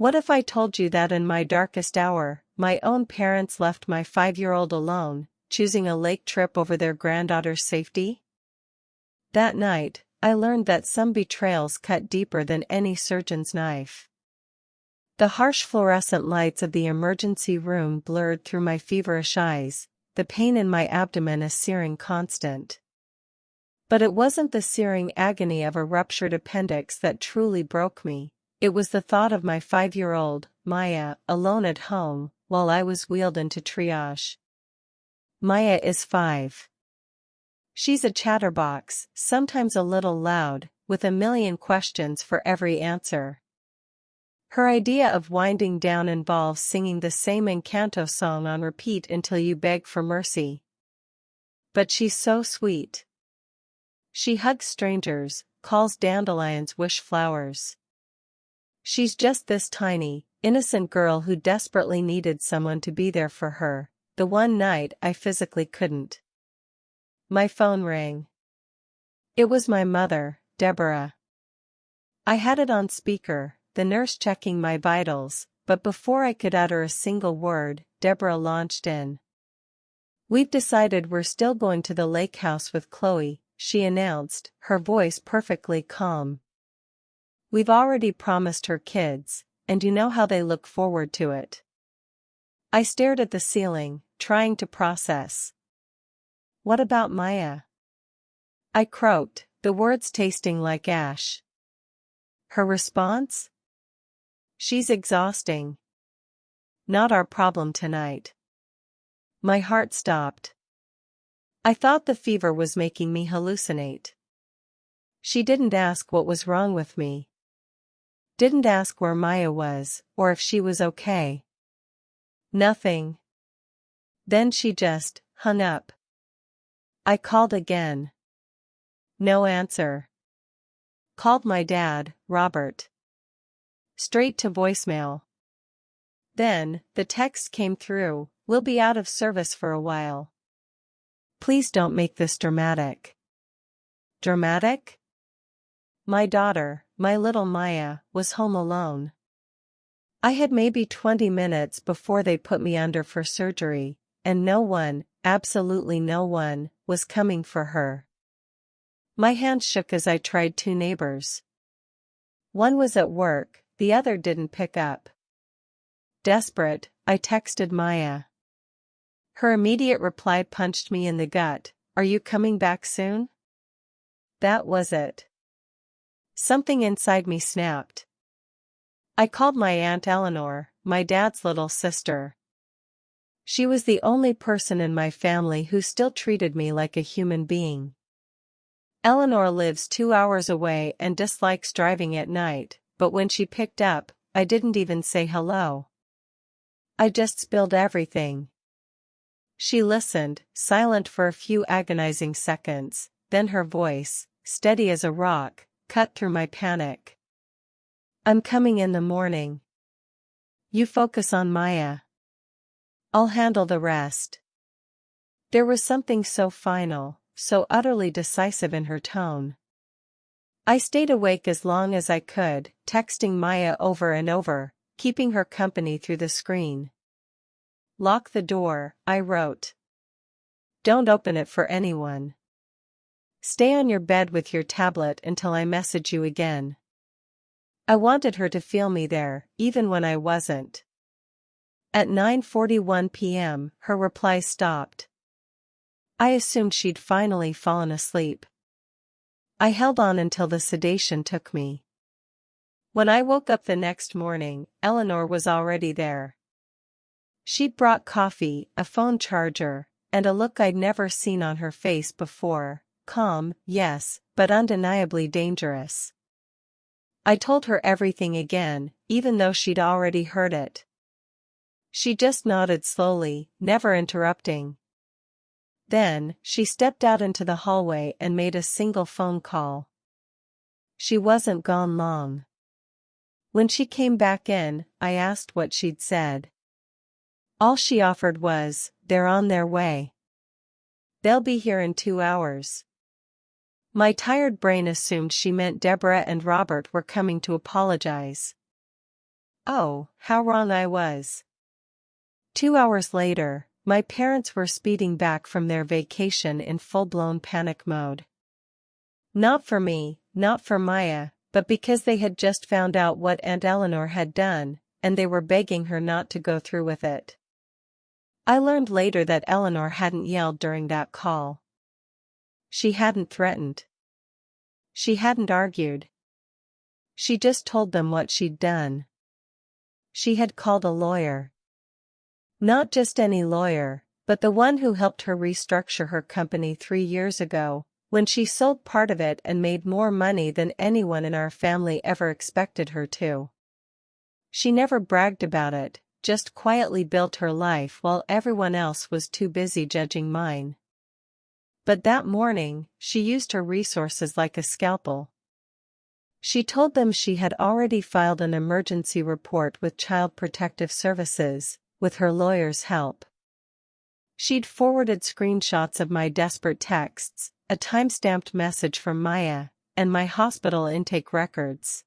What if I told you that in my darkest hour, my own parents left my 5-year-old alone, choosing a lake trip over their granddaughter's safety? That night, I learned that some betrayals cut deeper than any surgeon's knife. The harsh fluorescent lights of the emergency room blurred through my feverish eyes, the pain in my abdomen a searing constant. But it wasn't the searing agony of a ruptured appendix that truly broke me. It was the thought of my 5-year-old, Maya, alone at home, while I was wheeled into triage. Maya is 5. She's a chatterbox, sometimes a little loud, with a million questions for every answer. Her idea of winding down involves singing the same Encanto song on repeat until you beg for mercy. But she's so sweet. She hugs strangers, calls dandelions wish flowers. She's just this tiny, innocent girl who desperately needed someone to be there for her, the one night I physically couldn't. My phone rang. It was my mother, Deborah. I had it on speaker, the nurse checking my vitals, but before I could utter a single word, Deborah launched in. "We've decided we're still going to the lake house with Chloe," she announced, her voice perfectly calm. "We've already promised her kids, and you know how they look forward to it." I stared at the ceiling, trying to process. "What about Maya?" I croaked, the words tasting like ash. Her response? "She's exhausting. Not our problem tonight." My heart stopped. I thought the fever was making me hallucinate. She didn't ask what was wrong with me. Didn't ask where Maya was, or if she was okay. Nothing. Then she just hung up. I called again. No answer. Called my dad, Robert. Straight to voicemail. Then, the text came through, "We'll be out of service for a while. Please don't make this dramatic." Dramatic? My daughter, my little Maya, was home alone. I had maybe 20 minutes before they put me under for surgery, and no one, absolutely no one, was coming for her. My hand shook as I tried 2 neighbors. One was at work, the other didn't pick up. Desperate, I texted Maya. Her immediate reply punched me in the gut. "Are you coming back soon?" That was it. Something inside me snapped. I called my Aunt Eleanor, my dad's little sister. She was the only person in my family who still treated me like a human being. Eleanor lives 2 hours away and dislikes driving at night, but when she picked up, I didn't even say hello. I just spilled everything. She listened, silent for a few agonizing seconds, then her voice, steady as a rock, cut through my panic. "I'm coming in the morning. You focus on Maya. I'll handle the rest." There was something so final, so utterly decisive in her tone. I stayed awake as long as I could, texting Maya over and over, keeping her company through the screen. "Lock the door," I wrote. "Don't open it for anyone. Stay on your bed with your tablet until I message you again." I wanted her to feel me there, even when I wasn't. At 9:41 p.m., her reply stopped. I assumed she'd finally fallen asleep. I held on until the sedation took me. When I woke up the next morning, Eleanor was already there. She'd brought coffee, a phone charger, and a look I'd never seen on her face before. Calm, yes, but undeniably dangerous. I told her everything again, even though she'd already heard it. She just nodded slowly, never interrupting. Then, she stepped out into the hallway and made a single phone call. She wasn't gone long. When she came back in, I asked what she'd said. All she offered was, "They're on their way. They'll be here in 2 hours." My tired brain assumed she meant Deborah and Robert were coming to apologize. Oh, how wrong I was. 2 hours later, my parents were speeding back from their vacation in full-blown panic mode. Not for me, not for Maya, but because they had just found out what Aunt Eleanor had done, and they were begging her not to go through with it. I learned later that Eleanor hadn't yelled during that call. She hadn't threatened. She hadn't argued. She just told them what she'd done. She had called a lawyer. Not just any lawyer, but the one who helped her restructure her company 3 years ago, when she sold part of it and made more money than anyone in our family ever expected her to. She never bragged about it, just quietly built her life while everyone else was too busy judging mine. But that morning, she used her resources like a scalpel. She told them she had already filed an emergency report with Child Protective Services, with her lawyer's help. She'd forwarded screenshots of my desperate texts, a time-stamped message from Maya, and my hospital intake records.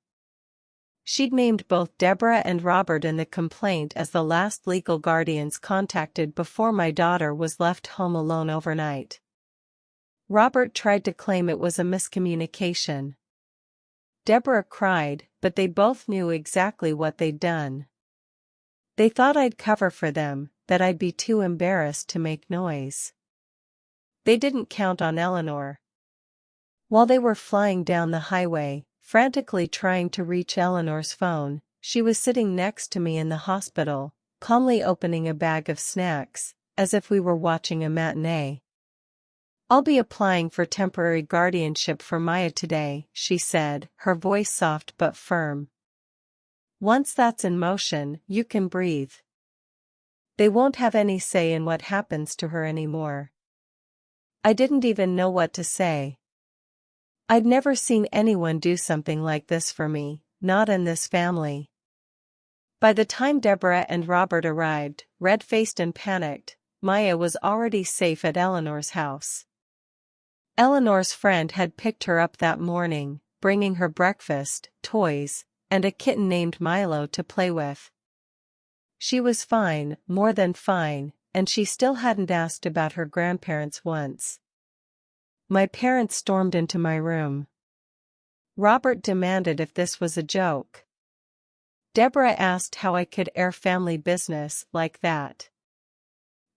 She'd named both Deborah and Robert in the complaint as the last legal guardians contacted before my daughter was left home alone overnight. Robert tried to claim it was a miscommunication. Deborah cried, but they both knew exactly what they'd done. They thought I'd cover for them, that I'd be too embarrassed to make noise. They didn't count on Eleanor. While they were flying down the highway, frantically trying to reach Eleanor's phone, she was sitting next to me in the hospital, calmly opening a bag of snacks, as if we were watching a matinee. "I'll be applying for temporary guardianship for Maya today," she said, her voice soft but firm. "Once that's in motion, you can breathe. They won't have any say in what happens to her anymore." I didn't even know what to say. I'd never seen anyone do something like this for me, not in this family. By the time Deborah and Robert arrived, red-faced and panicked, Maya was already safe at Eleanor's house. Eleanor's friend had picked her up that morning, bringing her breakfast, toys, and a kitten named Milo to play with. She was fine, more than fine, and she still hadn't asked about her grandparents once. My parents stormed into my room. Robert demanded if this was a joke. Deborah asked how I could air family business like that.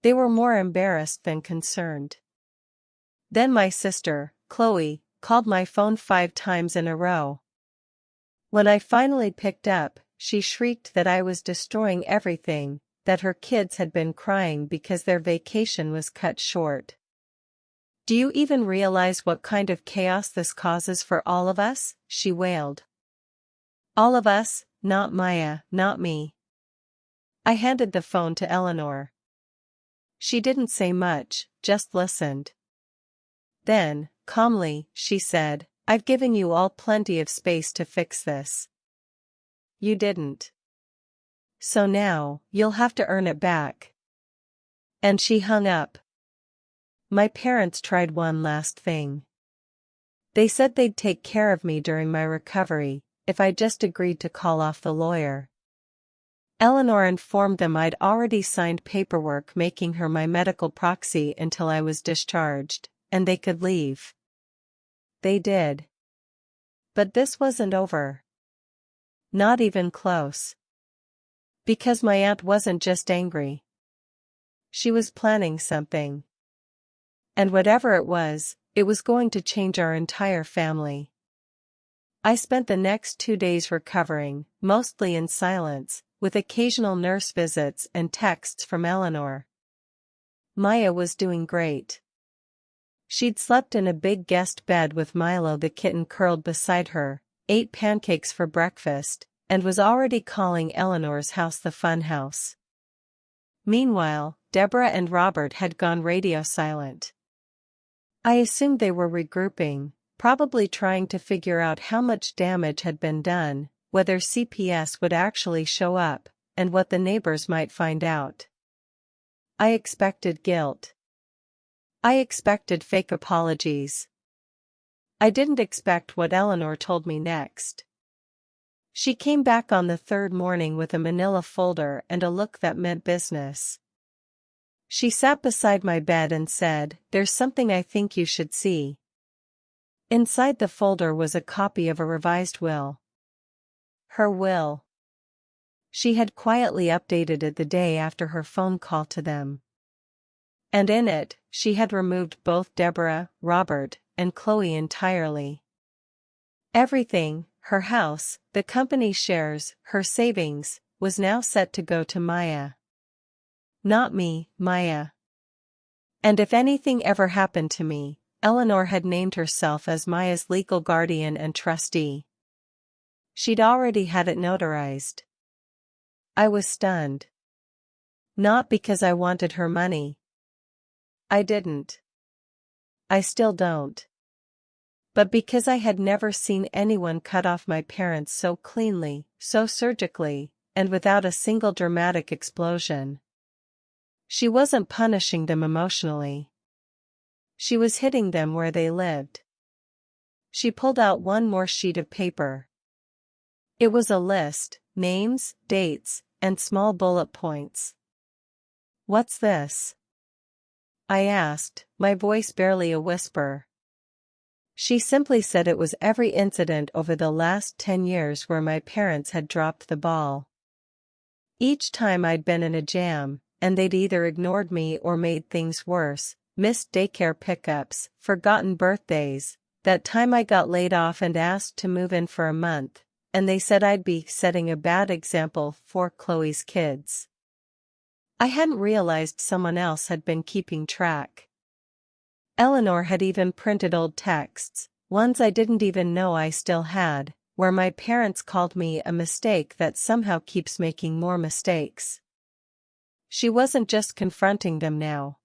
They were more embarrassed than concerned. Then my sister, Chloe, called my phone 5 times in a row. When I finally picked up, she shrieked that I was destroying everything, that her kids had been crying because their vacation was cut short. "Do you even realize what kind of chaos this causes for all of us?" she wailed. "All of us, not Maya, not me." I handed the phone to Eleanor. She didn't say much, just listened. Then, calmly, she said, "I've given you all plenty of space to fix this. You didn't. So now, you'll have to earn it back." And she hung up. My parents tried one last thing. They said they'd take care of me during my recovery, if I just agreed to call off the lawyer. Eleanor informed them I'd already signed paperwork making her my medical proxy until I was discharged, and they could leave. They did. But this wasn't over. Not even close. Because my aunt wasn't just angry. She was planning something. And whatever it was going to change our entire family. I spent the next 2 days recovering, mostly in silence, with occasional nurse visits and texts from Eleanor. Maya was doing great. She'd slept in a big guest bed with Milo the kitten curled beside her, ate pancakes for breakfast, and was already calling Eleanor's house the fun house. Meanwhile, Deborah and Robert had gone radio silent. I assumed they were regrouping, probably trying to figure out how much damage had been done, whether CPS would actually show up, and what the neighbors might find out. I expected guilt. I expected fake apologies. I didn't expect what Eleanor told me next. She came back on the third morning with a manila folder and a look that meant business. She sat beside my bed and said, "There's something I think you should see." Inside the folder was a copy of a revised will. Her will. She had quietly updated it the day after her phone call to them. And in it, she had removed both Deborah, Robert, and Chloe entirely. Everything, her house, the company shares, her savings, was now set to go to Maya. Not me, Maya. And if anything ever happened to me, Eleanor had named herself as Maya's legal guardian and trustee. She'd already had it notarized. I was stunned. Not because I wanted her money. I didn't. I still don't. But because I had never seen anyone cut off my parents so cleanly, so surgically, and without a single dramatic explosion. She wasn't punishing them emotionally. She was hitting them where they lived. She pulled out one more sheet of paper. It was a list, names, dates, and small bullet points. "What's this?" I asked, my voice barely a whisper. She simply said it was every incident over the last 10 years where my parents had dropped the ball. Each time I'd been in a jam, and they'd either ignored me or made things worse, missed daycare pickups, forgotten birthdays, that time I got laid off and asked to move in for a month, and they said I'd be setting a bad example for Chloe's kids. I hadn't realized someone else had been keeping track. Eleanor had even printed old texts, ones I didn't even know I still had, where my parents called me a mistake that somehow keeps making more mistakes. She wasn't just confronting them now.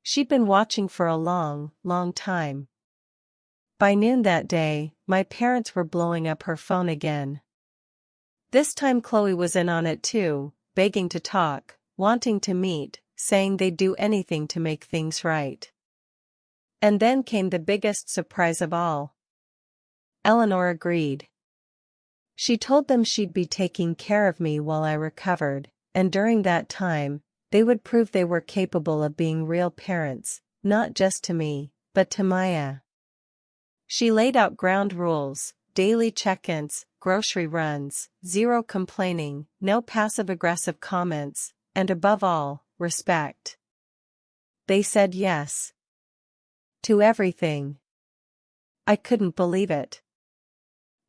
She'd been watching for a long, long time. By noon that day, my parents were blowing up her phone again. This time Chloe was in on it too, begging to talk, wanting to meet, saying they'd do anything to make things right. And then came the biggest surprise of all. Eleanor agreed. She told them she'd be taking care of me while I recovered, and during that time, they would prove they were capable of being real parents, not just to me, but to Maya. She laid out ground rules, daily check-ins, grocery runs, zero complaining, no passive-aggressive comments, and above all, respect. They said yes. To everything. I couldn't believe it.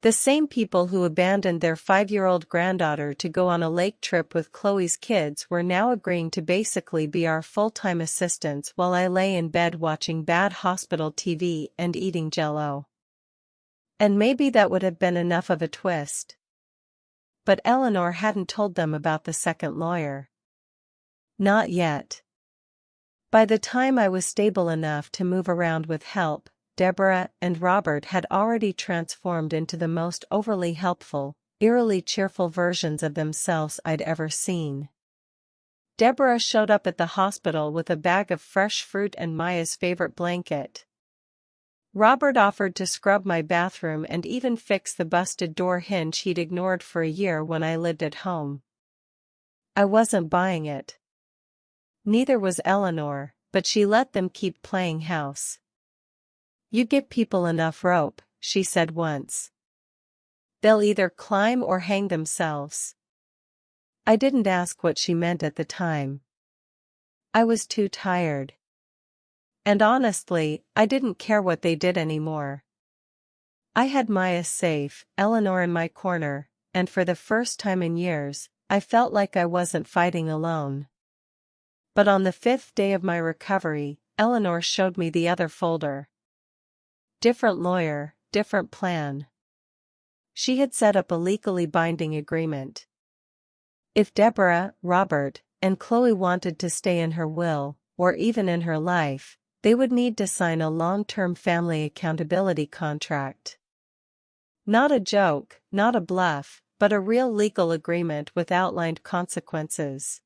The same people who abandoned their 5-year-old granddaughter to go on a lake trip with Chloe's kids were now agreeing to basically be our full-time assistants while I lay in bed watching bad hospital TV and eating Jell-O. And maybe that would have been enough of a twist. But Eleanor hadn't told them about the second lawyer. Not yet. By the time I was stable enough to move around with help, Deborah and Robert had already transformed into the most overly helpful, eerily cheerful versions of themselves I'd ever seen. Deborah showed up at the hospital with a bag of fresh fruit and Maya's favorite blanket. Robert offered to scrub my bathroom and even fix the busted door hinge he'd ignored for a year when I lived at home. I wasn't buying it. Neither was Eleanor, but she let them keep playing house. "You give people enough rope," she said once. "They'll either climb or hang themselves." I didn't ask what she meant at the time. I was too tired. And honestly, I didn't care what they did anymore. I had Maya safe, Eleanor in my corner, and for the first time in years, I felt like I wasn't fighting alone. But on the 5th day of my recovery, Eleanor showed me the other folder. Different lawyer, different plan. She had set up a legally binding agreement. If Deborah, Robert, and Chloe wanted to stay in her will, or even in her life, they would need to sign a long-term family accountability contract. Not a joke, not a bluff, but a real legal agreement with outlined consequences.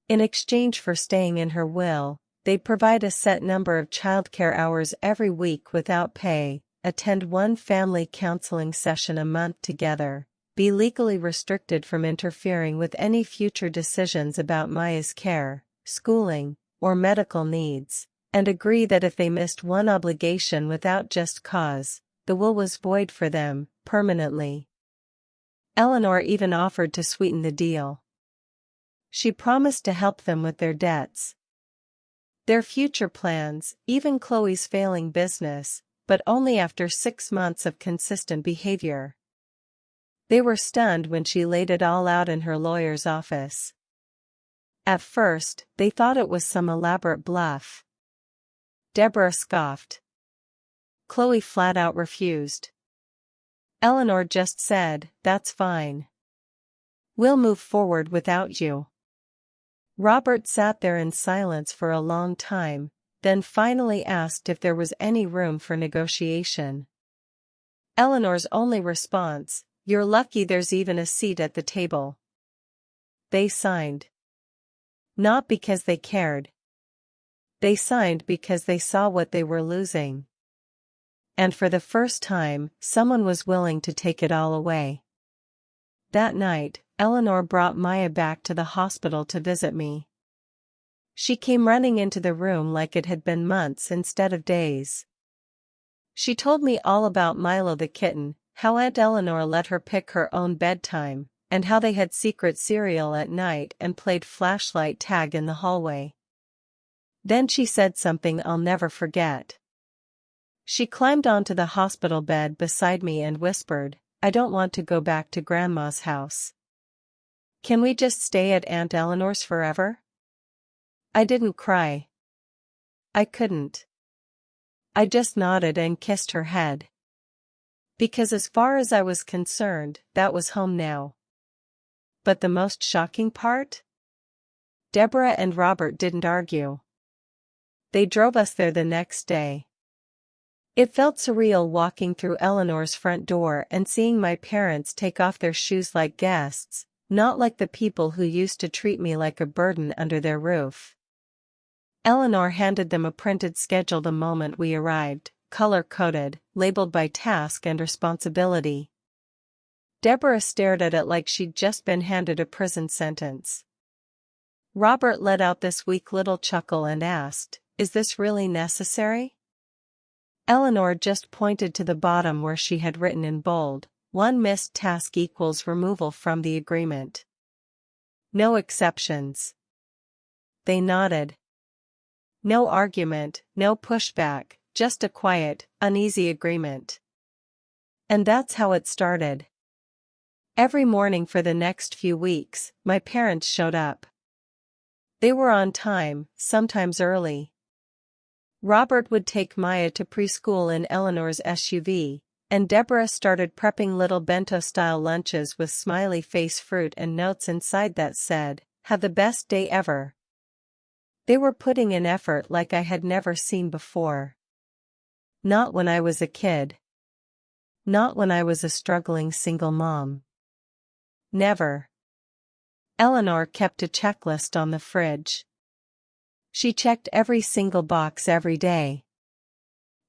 In exchange for staying in her will, they'd provide a set number of childcare hours every week without pay, attend one family counseling session a month together, be legally restricted from interfering with any future decisions about Maya's care, schooling, or medical needs, and agree that if they missed one obligation without just cause, the will was void for them, permanently. Eleanor even offered to sweeten the deal. She promised to help them with their debts, their future plans, even Chloe's failing business, but only after 6 months of consistent behavior. They were stunned when she laid it all out in her lawyer's office. At first, they thought it was some elaborate bluff. Deborah scoffed. Chloe flat out refused. Eleanor just said, "That's fine. We'll move forward without you." Robert sat there in silence for a long time, then finally asked if there was any room for negotiation. Eleanor's only response, "You're lucky there's even a seat at the table." They signed. Not because they cared. They signed because they saw what they were losing. And for the first time, someone was willing to take it all away. That night, Eleanor brought Maya back to the hospital to visit me. She came running into the room like it had been months instead of days. She told me all about Milo the kitten, how Aunt Eleanor let her pick her own bedtime, and how they had secret cereal at night and played flashlight tag in the hallway. Then she said something I'll never forget. She climbed onto the hospital bed beside me and whispered, "I don't want to go back to Grandma's house. Can we just stay at Aunt Eleanor's forever?" I didn't cry. I couldn't. I just nodded and kissed her head. Because as far as I was concerned, that was home now. But the most shocking part? Deborah and Robert didn't argue. They drove us there the next day. It felt surreal walking through Eleanor's front door and seeing my parents take off their shoes like guests, not like the people who used to treat me like a burden under their roof. Eleanor handed them a printed schedule the moment we arrived, color-coded, labeled by task and responsibility. Deborah stared at it like she'd just been handed a prison sentence. Robert let out this weak little chuckle and asked, "Is this really necessary?" Eleanor just pointed to the bottom where she had written in bold, "One missed task equals removal from the agreement. No exceptions." They nodded. No argument, no pushback, just a quiet, uneasy agreement. And that's how it started. Every morning for the next few weeks, my parents showed up. They were on time, sometimes early. Robert would take Maya to preschool in Eleanor's SUV, and Deborah started prepping little bento-style lunches with smiley face fruit and notes inside that said, "Have the best day ever." They were putting in effort like I had never seen before. Not when I was a kid. Not when I was a struggling single mom. Never. Eleanor kept a checklist on the fridge. She checked every single box every day.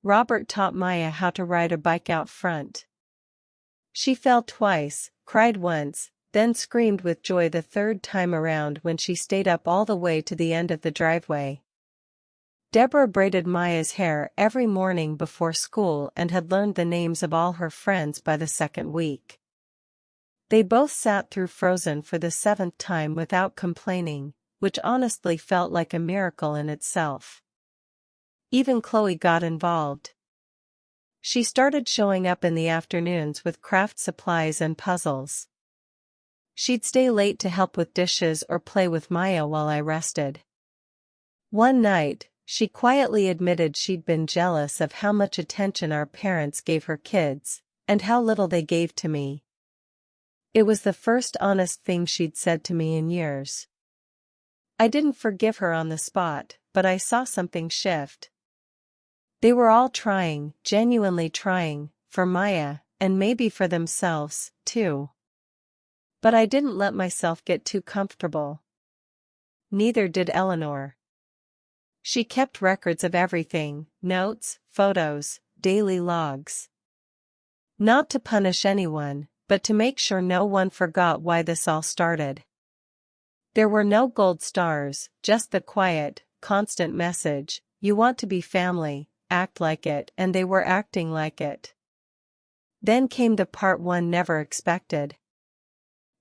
Robert taught Maya how to ride a bike out front. She fell twice, cried once, then screamed with joy the third time around when she stayed up all the way to the end of the driveway. Deborah braided Maya's hair every morning before school and had learned the names of all her friends by the second week. They both sat through Frozen for the 7th time without complaining, which honestly felt like a miracle in itself. Even Chloe got involved. She started showing up in the afternoons with craft supplies and puzzles. She'd stay late to help with dishes or play with Maya while I rested. One night, she quietly admitted she'd been jealous of how much attention our parents gave her kids, and how little they gave to me. It was the first honest thing she'd said to me in years. I didn't forgive her on the spot, but I saw something shift. They were all trying, genuinely trying, for Maya, and maybe for themselves, too. But I didn't let myself get too comfortable. Neither did Eleanor. She kept records of everything, notes, photos, daily logs. Not to punish anyone, but to make sure no one forgot why this all started. There were no gold stars, just the quiet, constant message, you want to be family, act like it, and they were acting like it. Then came the part one never expected.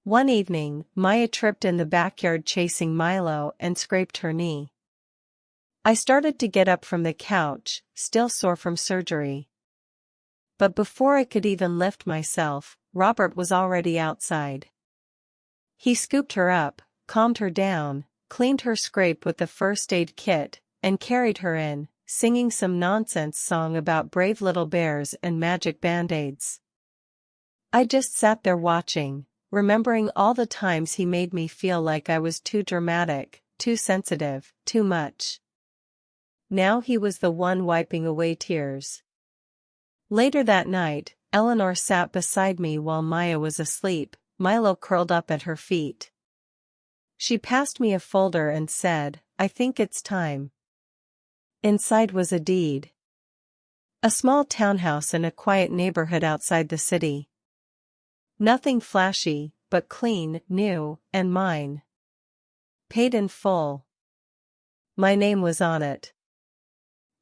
One evening, Maya tripped in the backyard chasing Milo and scraped her knee. I started to get up from the couch, still sore from surgery. But before I could even lift myself, Robert was already outside. He scooped her up, calmed her down, cleaned her scrape with the first aid kit, and carried her in, singing some nonsense song about brave little bears and magic band-aids. I just sat there watching, remembering all the times he made me feel like I was too dramatic, too sensitive, too much. Now he was the one wiping away tears. Later that night, Eleanor sat beside me while Maya was asleep, Milo curled up at her feet. She passed me a folder and said, "I think it's time." Inside was a deed. A small townhouse in a quiet neighborhood outside the city. Nothing flashy, but clean, new, and mine. Paid in full. My name was on it.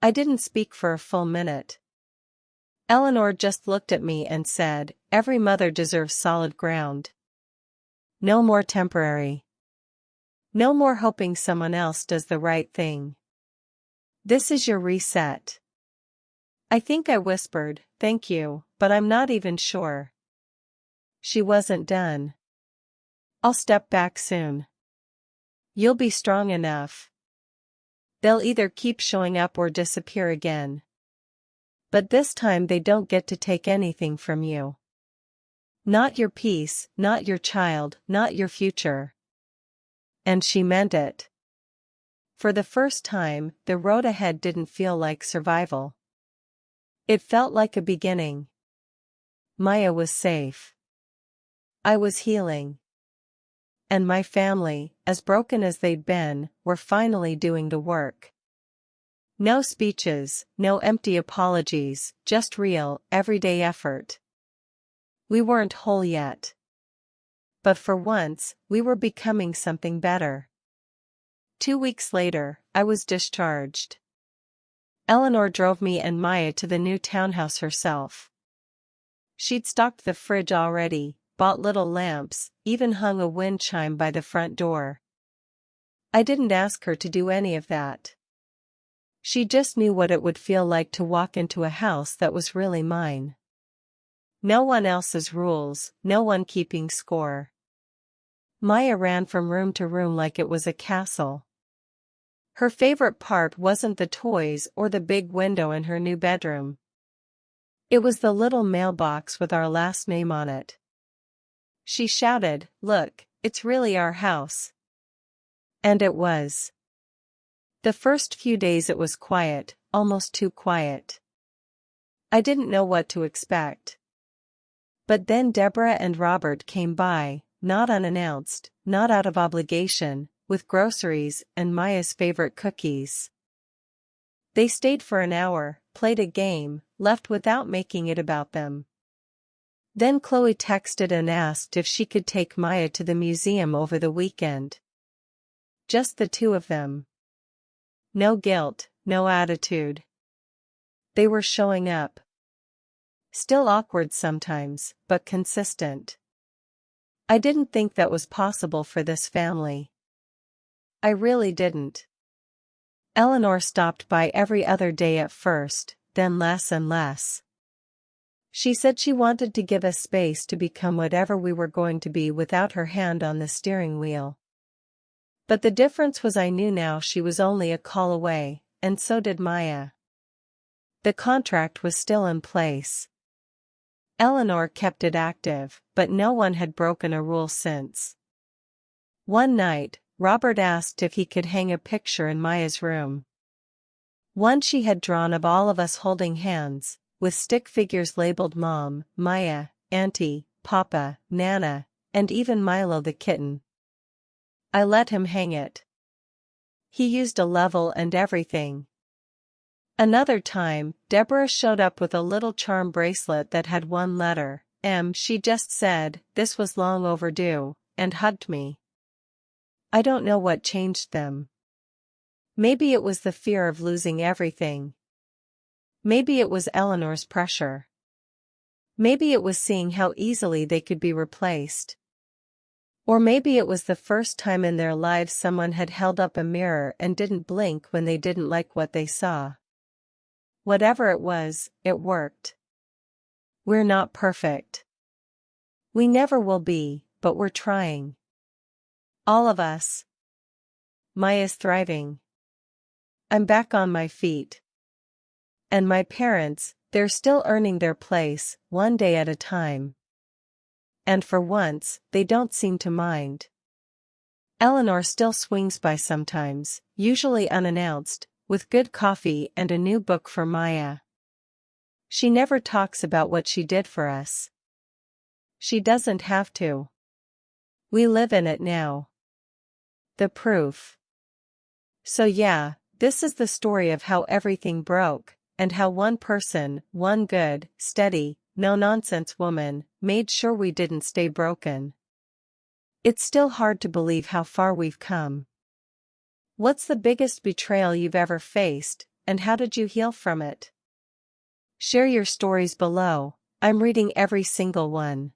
I didn't speak for a full minute. Eleanor just looked at me and said, "Every mother deserves solid ground. No more temporary. No more hoping someone else does the right thing. This is your reset." I think I whispered, "Thank you, but I'm not even sure." She wasn't done. "I'll step back soon. You'll be strong enough. They'll either keep showing up or disappear again. But this time they don't get to take anything from you. Not your peace, not your child, not your future." And she meant it. For the first time, the road ahead didn't feel like survival. It felt like a beginning. Maya was safe. I was healing. And my family, as broken as they'd been, were finally doing the work. No speeches, no empty apologies, just real, everyday effort. We weren't whole yet. But for once, we were becoming something better. 2 weeks later, I was discharged. Eleanor drove me and Maya to the new townhouse herself. She'd stocked the fridge already, bought little lamps, even hung a wind chime by the front door. I didn't ask her to do any of that. She just knew what it would feel like to walk into a house that was really mine. No one else's rules, no one keeping score. Maya ran from room to room like it was a castle. Her favorite part wasn't the toys or the big window in her new bedroom. It was the little mailbox with our last name on it. She shouted, "Look, it's really our house." And it was. The first few days it was quiet, almost too quiet. I didn't know what to expect. But then Deborah and Robert came by, not unannounced, not out of obligation, with groceries and Maya's favorite cookies. They stayed for an hour, played a game, left without making it about them. Then Chloe texted and asked if she could take Maya to the museum over the weekend. Just the two of them. No guilt, no attitude. They were showing up. Still awkward sometimes, but consistent. I didn't think that was possible for this family. I really didn't. Eleanor stopped by every other day at first, then less and less. She said she wanted to give us space to become whatever we were going to be without her hand on the steering wheel. But the difference was I knew now she was only a call away, and so did Maya. The contract was still in place. Eleanor kept it active, but no one had broken a rule since. One night, Robert asked if he could hang a picture in Maya's room. One she had drawn of all of us holding hands, with stick figures labeled Mom, Maya, Auntie, Papa, Nana, and even Milo the kitten. I let him hang it. He used a level and everything. Another time, Deborah showed up with a little charm bracelet that had one letter, M. She just said, "This was long overdue," and hugged me. I don't know what changed them. Maybe it was the fear of losing everything. Maybe it was Eleanor's pressure. Maybe it was seeing how easily they could be replaced. Or maybe it was the first time in their lives someone had held up a mirror and didn't blink when they didn't like what they saw. Whatever it was, it worked. We're not perfect. We never will be, but we're trying. All of us. Maya's thriving. I'm back on my feet. And my parents, they're still earning their place, one day at a time. And for once, they don't seem to mind. Eleanor still swings by sometimes, usually unannounced, with good coffee and a new book for Maya. She never talks about what she did for us. She doesn't have to. We live in it now. The proof. So yeah, this is the story of how everything broke, and how one person, one good, steady, no-nonsense woman, made sure we didn't stay broken. It's still hard to believe how far we've come. What's the biggest betrayal you've ever faced, and how did you heal from it? Share your stories below. I'm reading every single one.